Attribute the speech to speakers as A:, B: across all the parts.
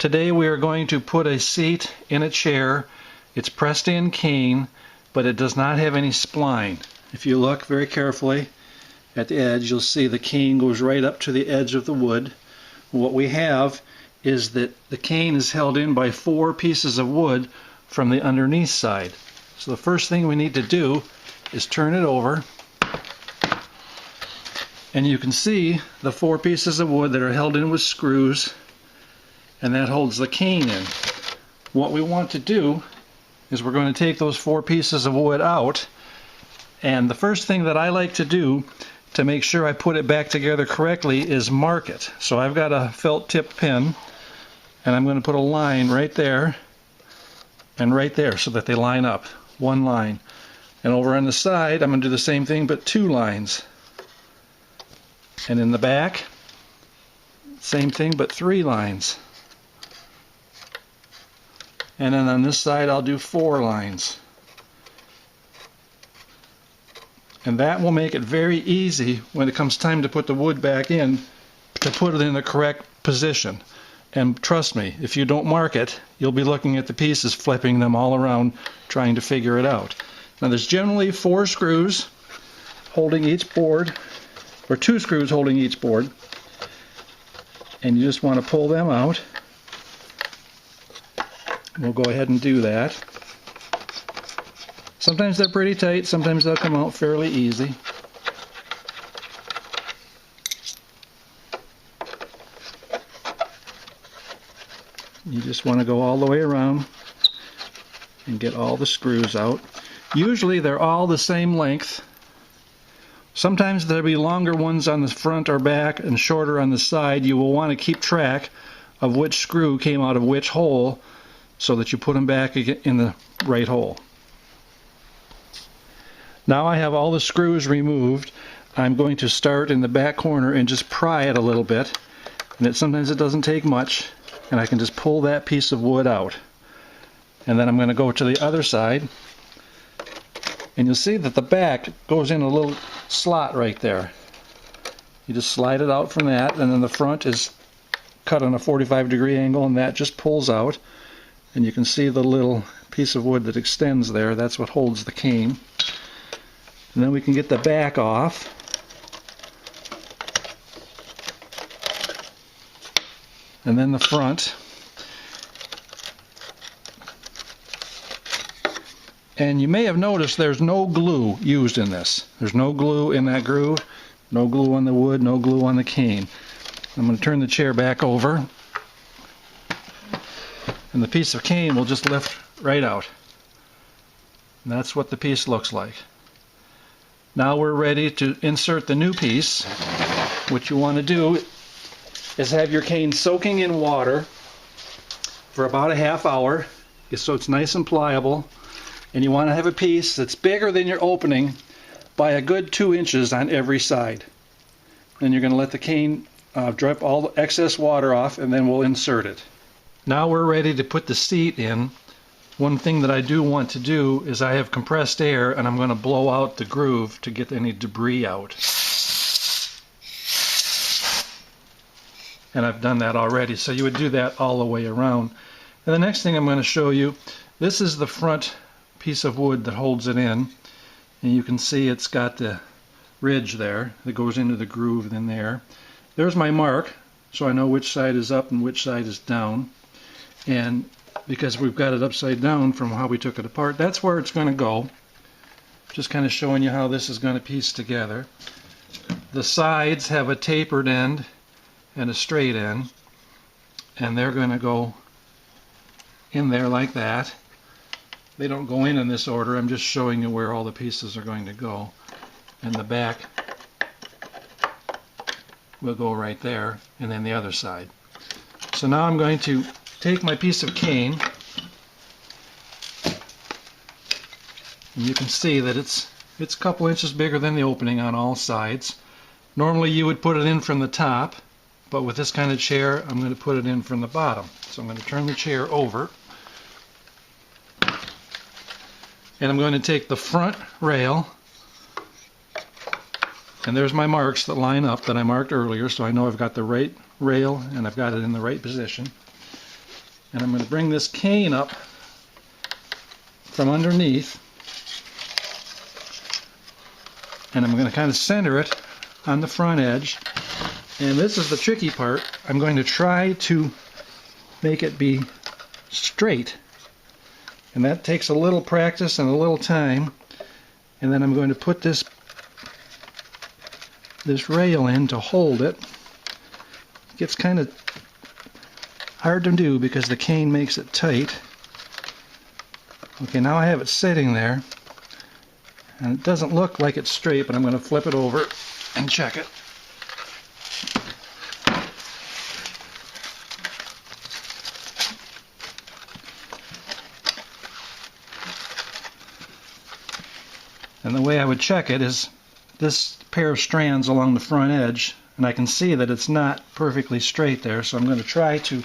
A: Today we are going to put a seat in a chair. It's pressed in cane, but it does not have any spline. If you look very carefully at the edge, you'll see the cane goes right up to the edge of the wood. What we have is that the cane is held in by 4 pieces of wood from the underneath side. So the first thing we need to do is turn it over, and you can see the 4 pieces of wood that are held in with screws, and that holds the cane in. What we want to do is we're going to take those 4 pieces of wood out, and the first thing that I like to do to make sure I put it back together correctly is mark it. So I've got a felt tip pen, and I'm going to put a line right there and right there so that they line up. 1 line. And over on the side I'm going to do the same thing but 2 lines. And in the back, same thing but 3 lines. And then on this side I'll do 4 lines. And that will make it very easy when it comes time to put the wood back in to put it in the correct position. And trust me, if you don't mark it, you'll be looking at the pieces, flipping them all around, trying to figure it out. Now there's generally 4 screws holding each board, or 2 screws holding each board, and you just want to pull them out. We'll go ahead and do that. Sometimes they're pretty tight, sometimes they'll come out fairly easy. You just want to go all the way around and get all the screws out. Usually they're all the same length. Sometimes there'll be longer ones on the front or back and shorter on the side. You will want to keep track of which screw came out of which hole so that you put them back in the right hole. Now I have all the screws removed. I'm going to start in the back corner and just pry it a little bit. And sometimes it doesn't take much, and I can just pull that piece of wood out. And then I'm going to go to the other side, and you'll see that the back goes in a little slot right there. You just slide it out from that, and then the front is cut on a 45-degree angle, and that just pulls out. And you can see the little piece of wood that extends there. That's what holds the cane. And then we can get the back off. And then the front. And you may have noticed there's no glue used in this. There's no glue in that groove, no glue on the wood, no glue on the cane. I'm going to turn the chair back over, and the piece of cane will just lift right out. And that's what the piece looks like. Now we're ready to insert the new piece. What you want to do is have your cane soaking in water for about a half hour so it's nice and pliable. And you want to have a piece that's bigger than your opening by a good 2 inches on every side. Then you're going to let the cane drip all the excess water off, and then we'll insert it. Now we're ready to put the seat in. One thing that I do want to do is I have compressed air, and I'm going to blow out the groove to get any debris out. And I've done that already, so you would do that all the way around. And the next thing I'm going to show you, this is the front piece of wood that holds it in, and you can see it's got the ridge there that goes into the groove in there. There's my mark, so I know which side is up and which side is down. And because we've got it upside down from how we took it apart, that's where it's going to go. Just kind of showing you how this is going to piece together. The sides have a tapered end and a straight end, and they're going to go in there like that. They don't go in this order. I'm just showing you where all the pieces are going to go. And the back will go right there, and then the other side. So now I'm going to take my piece of cane, and you can see that it's a couple inches bigger than the opening on all sides. Normally you would put it in from the top, but with this kind of chair I'm going to put it in from the bottom. So I'm going to turn the chair over, and I'm going to take the front rail, and there's my marks that line up that I marked earlier, so I know I've got the right rail and I've got it in the right position. And I'm going to bring this cane up from underneath, and I'm going to kind of center it on the front edge. And this is the tricky part. I'm going to try to make it be straight, and that takes a little practice and a little time. And then I'm going to put this rail in to hold it. It gets kind of hard to do because the cane makes it tight. Okay, now I have it sitting there, and it doesn't look like it's straight, but I'm going to flip it over and check it. And the way I would check it is this pair of strands along the front edge, and I can see that it's not perfectly straight there, so I'm going to try to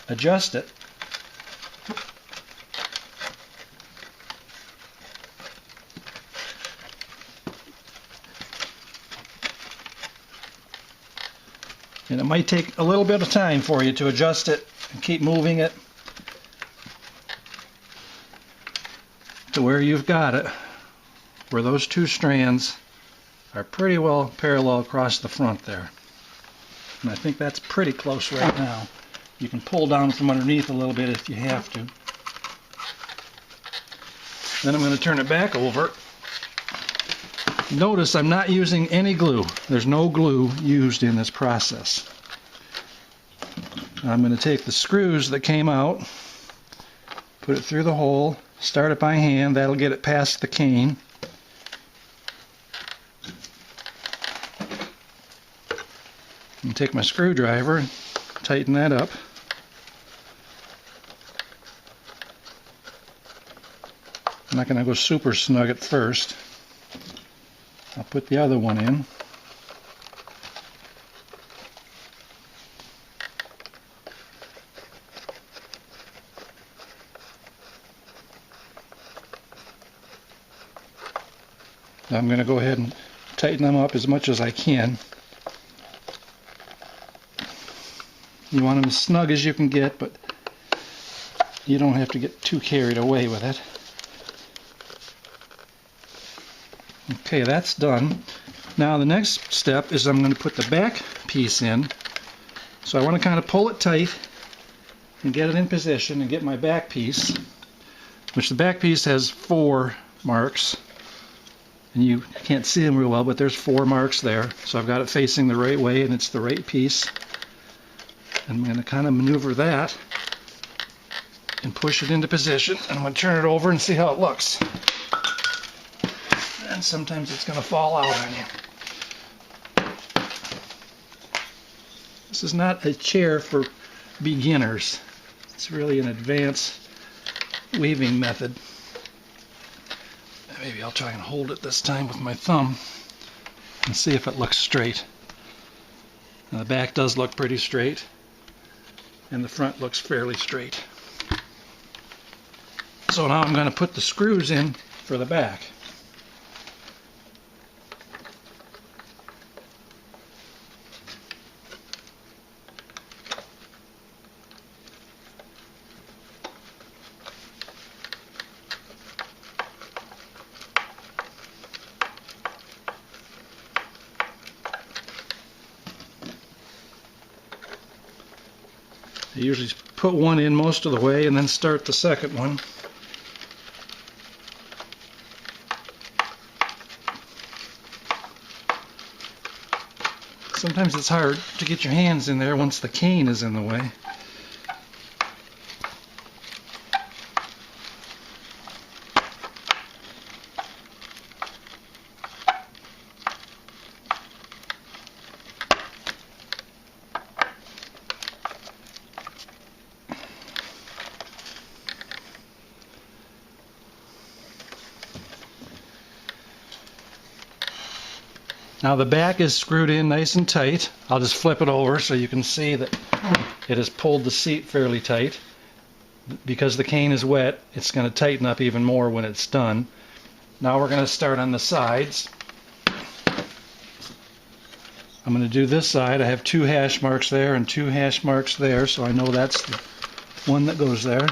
A: adjust it. And it might take a little bit of time for you to adjust it and keep moving it to where you've got it, where those two strands are pretty well parallel across the front there. And I think that's pretty close right now. You can pull down from underneath a little bit if you have to. Then I'm going to turn it back over. Notice I'm not using any glue. There's no glue used in this process. I'm going to take the screws that came out, put it through the hole, start it by hand. That'll get it past the cane. And take my screwdriver and tighten that up. I'm not going to go super snug at first. I'll put the other one in. Now I'm going to go ahead and tighten them up as much as I can. You want them as snug as you can get, but you don't have to get too carried away with it. Okay, that's done. Now the next step is I'm going to put the back piece in. So I want to kind of pull it tight and get it in position and get my back piece, which the back piece has 4 marks. And you can't see them real well, but there's 4 marks there. So I've got it facing the right way and it's the right piece. I'm going to kind of maneuver that and push it into position. And I'm going to turn it over and see how it looks. And sometimes it's going to fall out on you. This is not a chair for beginners. It's really an advanced weaving method. Maybe I'll try and hold it this time with my thumb and see if it looks straight. Now the back does look pretty straight, and the front looks fairly straight. So now I'm going to put the screws in for the back. I usually put one in most of the way and then start the second one. Sometimes it's hard to get your hands in there once the cane is in the way. Now the back is screwed in nice and tight. I'll just flip it over so you can see that it has pulled the seat fairly tight. Because the cane is wet, it's going to tighten up even more when it's done. Now we're going to start on the sides. I'm going to do this side. I have 2 hash marks there and 2 hash marks there, so I know that's the one that goes there.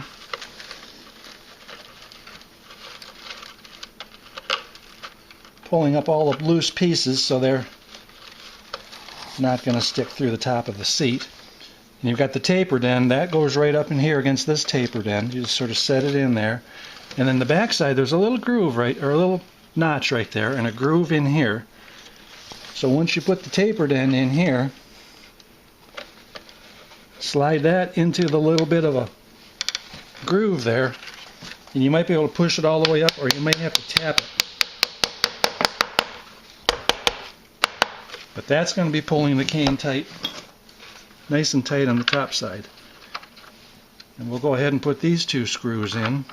A: Pulling up all the loose pieces so they're not going to stick through the top of the seat. And you've got the tapered end. That goes right up in here against this tapered end. You just sort of set it in there. And then the back side, there's a little groove right, or a little notch right there, and a groove in here. So once you put the tapered end in here, slide that into the little bit of a groove there, and you might be able to push it all the way up, or you might have to tap it. But that's going to be pulling the cane tight, nice and tight on the top side. And we'll go ahead and put these two screws in.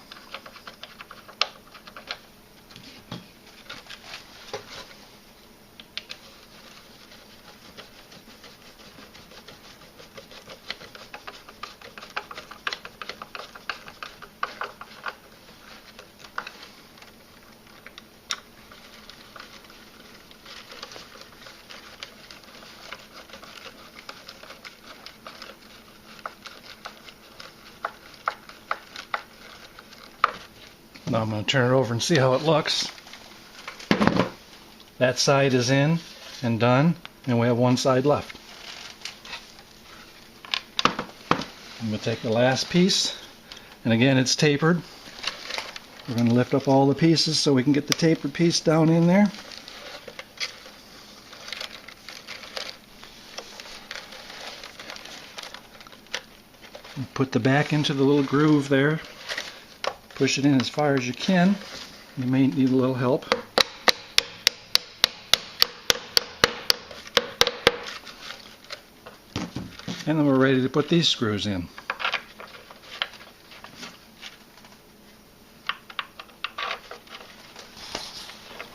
A: Now I'm going to turn it over and see how it looks. That side is in and done, and we have one side left. I'm going to take the last piece, and again it's tapered. We're going to lift up all the pieces so we can get the tapered piece down in there. And put the back into the little groove there. Push it in as far as you can. You may need a little help. And then we're ready to put these screws in.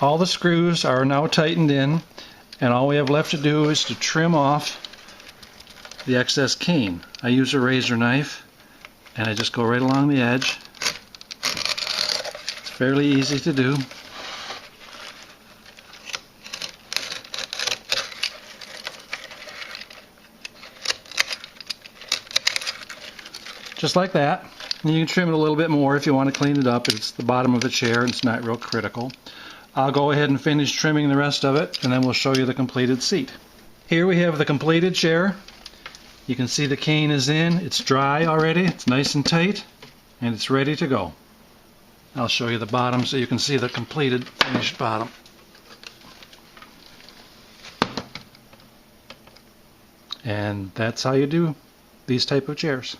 A: All the screws are now tightened in, and all we have left to do is to trim off the excess cane. I use a razor knife, and I just go right along the edge. Fairly easy to do. Just like that. And you can trim it a little bit more if you want to clean it up. It's the bottom of the chair and it's not real critical. I'll go ahead and finish trimming the rest of it, and then we'll show you the completed seat. Here we have the completed chair. You can see the cane is in. It's dry already. It's nice and tight, and it's ready to go. I'll show you the bottom so you can see the completed finished bottom. And that's how you do these type of chairs.